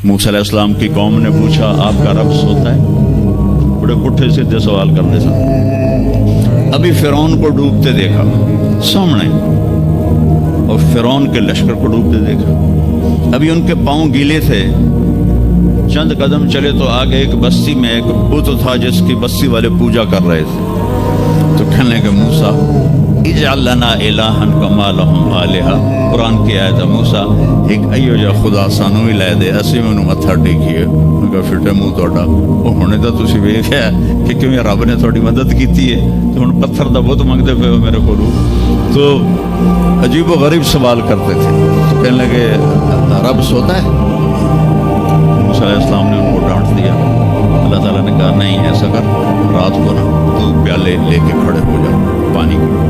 موسیٰ علیہ السلام کی قوم نے پوچھا آپ کا رب سوتا ہے؟ بڑے پٹھے سیدھے سوال کرتے سن. ابھی فرعون کو ڈوبتے دیکھا سامنے اور فرعون کے لشکر کو ڈوبتے دیکھا. ابھی ان کے پاؤں گیلے تھے. چند قدم چلے تو آگے ایک بستی میں ایک بت تھا جس کی بستی والے پوجا کر رہے تھے. تو کہنے لگے موسیٰ اجعل لنا الہا کما لہم آلہہ. قرآن کی آیت ہے موسیٰ ایک ایو جا خدا سانو ہی لے دے اسی میں متھا ٹیکیے. میں کہا فٹے منہ توڑا وہ ہونے تو تسی ویکھیا کہ کیویں رب نے تھوڑی مدد کیتی ہے تو ہن پتھر دا بت منگدے پے ہو میرے کولوں. تو عجیب و غریب سوال کرتے تھے. تو کہنے لگے رب سوتا ہے؟ موسیٰ علیہ السلام نے ان کو ڈانٹ دیا. اللہ تعالیٰ نے کہا نہیں ایسا کر رات کو نا تو پیالے لے کے کھڑے ہو جا پانی کو.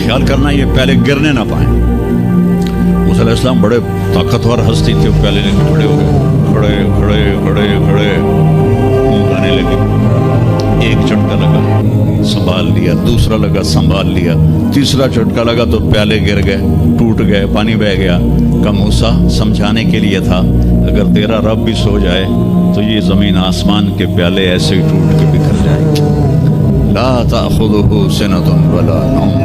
خیال کرنا یہ پیالے گرنے نہ پائیں. موسیٰ علیہ السلام بڑے طاقتور ہستی تھے. پیالے لے کے کھڑے ہو گئے. کھڑے کھڑے کھڑے کھڑے منہ آنے لگے. ایک جھٹکا لگا سنبھال لیا, دوسرا لگا سنبھال لیا, تیسرا جھٹکا لگا تو پیالے گر گئے, ٹوٹ گئے, پانی بہہ گیا. کہ موسیٰ سمجھانے کے لیے تھا اگر تیرا رب بھی سو جائے تو یہ زمین آسمان کے پیالے ایسے ہی ٹوٹ کے بکھر جائیں. لا تأخذہ سنۃ ولا نوم,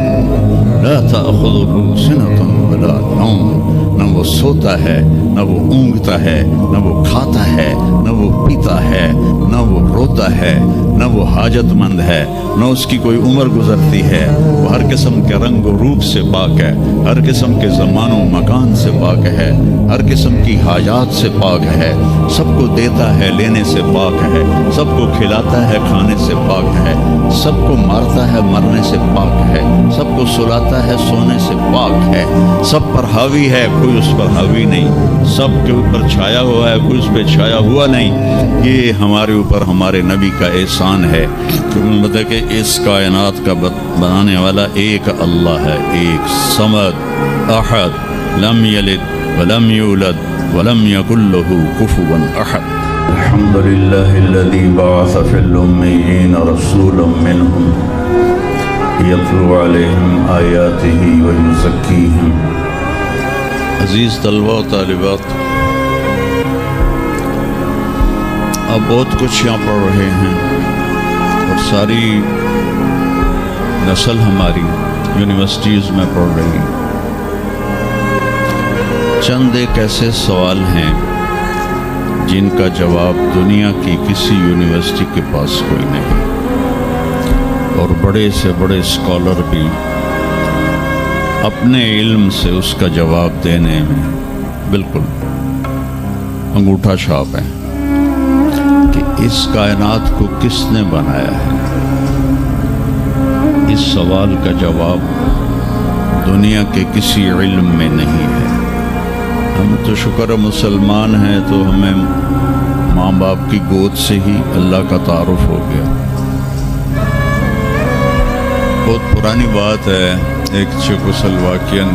لا تأخذہ سنۃ ولا نوم. نہ وہ سوتا ہے, نہ وہ اونگتا ہے, نہ وہ کھاتا ہے, نہ وہ پیتا ہے, نہ وہ روتا ہے, نہ وہ حاجت مند ہے, نہ اس کی کوئی عمر گزرتی ہے. وہ ہر قسم کے رنگ و روپ سے پاک ہے, ہر قسم کے زمان و مکان سے پاک ہے, ہر قسم کی حاجات سے پاک ہے. سب کو دیتا ہے, لینے سے پاک ہے, سب کو کھلاتا ہے, کھانے سے پاک ہے, سب کو مارتا ہے, مرنے سے پاک ہے, سب کو سلاتا ہے, سونے سے پاک ہے, سب پر حاوی ہے, کوئی اس پر حاوی نہیں, سب کے اوپر چھایا ہوا ہے, کوئی اس پہ چھایا ہوا نہیں. یہ ہمارے اوپر ہمارے نبی کا احسان ہے کہ کہ اس کائنات کا بنانے والا ایک اللہ ہے, ایک صمد احد لم یلد ولم یولد ولم یکن له کفوا احد. الحمد للہ الذی بعث فی الامیین رسولا منہم یتلو علیہم آیاتہ ویزکیہم. عزیز طلبہ و طالبات, آپ بہت کچھ یہاں پڑھ رہے ہیں اور ساری نسل ہماری یونیورسٹیز میں پڑھ رہی. چند ایک ایسے سوال ہیں جن کا جواب دنیا کی کسی یونیورسٹی کے پاس کوئی نہیں, اور بڑے سے بڑے اسکالر بھی اپنے علم سے اس کا جواب دینے میں بالکل انگوٹھا چھاپ ہے کہ اس کائنات کو کس نے بنایا ہے. اس سوال کا جواب دنیا کے کسی علم میں نہیں ہے. ہم تو شکر مسلمان ہیں تو ہمیں ماں باپ کی گود سے ہی اللہ کا تعارف ہو گیا. بہت پرانی بات ہے, ایک چیکوسلواکین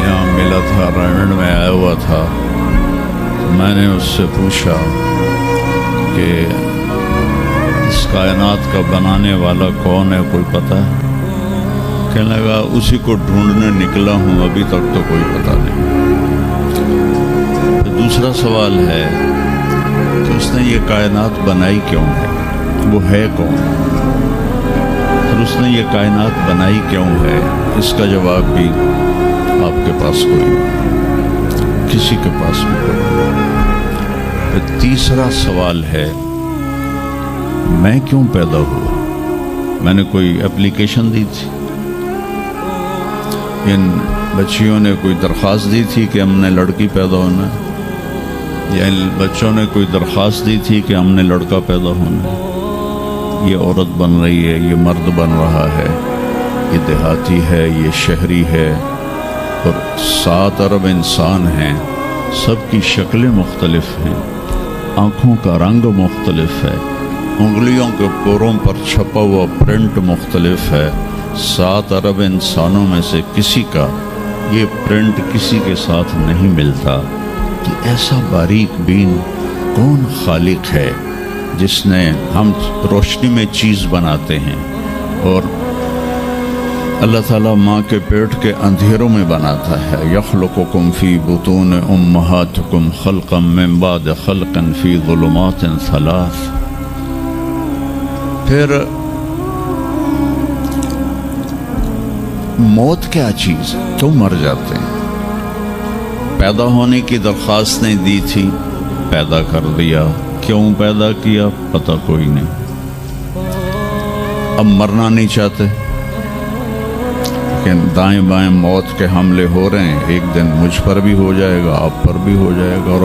یہاں ملا تھا, رائنڈ میں آیا ہوا تھا. تو میں نے اس سے پوچھا کہ اس کائنات کا بنانے والا کون ہے, کوئی پتہ ہے؟ کہنے لگا اسی کو ڈھونڈنے نکلا ہوں, ابھی تک تو کوئی پتہ نہیں. دوسرا سوال ہے کہ اس نے یہ کائنات بنائی کیوں ہے, وہ ہے کون؟ پھر اس نے یہ کائنات بنائی کیوں ہے, اس کا جواب بھی آپ کے پاس کوئی نہیں, کسی کے پاس بھی کوئی نہیں. تیسرا سوال ہے میں کیوں پیدا ہوا؟ میں نے کوئی اپلیکیشن دی تھی, ان بچیوں نے کوئی درخواست دی تھی کہ ہم نے لڑکی پیدا ہونا ہے, یا ان بچوں نے کوئی درخواست دی تھی کہ ہم نے لڑکا پیدا ہونا ہے؟ یہ عورت بن رہی ہے, یہ مرد بن رہا ہے, یہ دیہاتی ہے, یہ شہری ہے, اور 7 ارب انسان ہیں. سب کی شکلیں مختلف ہیں, آنکھوں کا رنگ مختلف ہے, انگلیوں کے پوروں پر چھپا ہوا پرنٹ مختلف ہے. 7 ارب انسانوں میں سے کسی کا یہ پرنٹ کسی کے ساتھ نہیں ملتا. کہ ایسا باریک بین کون خالق ہے جس نے, ہم روشنی میں چیز بناتے ہیں اور اللہ تعالیٰ ماں کے پیٹ کے اندھیروں میں بناتا ہے. یخلقکم فی بطون امہاتکم خلقا من بعد خلق فی ظلمات ثلاث. پھر موت کیا چیز ہے؟ کیوں مر جاتے ہیں؟ پیدا ہونے کی درخواستیں دی تھی، پیدا کر دیا. کیوں پیدا کیا پتہ کوئی نہیں. اب مرنا نہیں چاہتے، لیکن دائیں بائیں موت کے حملے ہو رہے ہیں. ایک دن مجھ پر بھی ہو جائے گا، آپ پر بھی ہو جائے گا، اور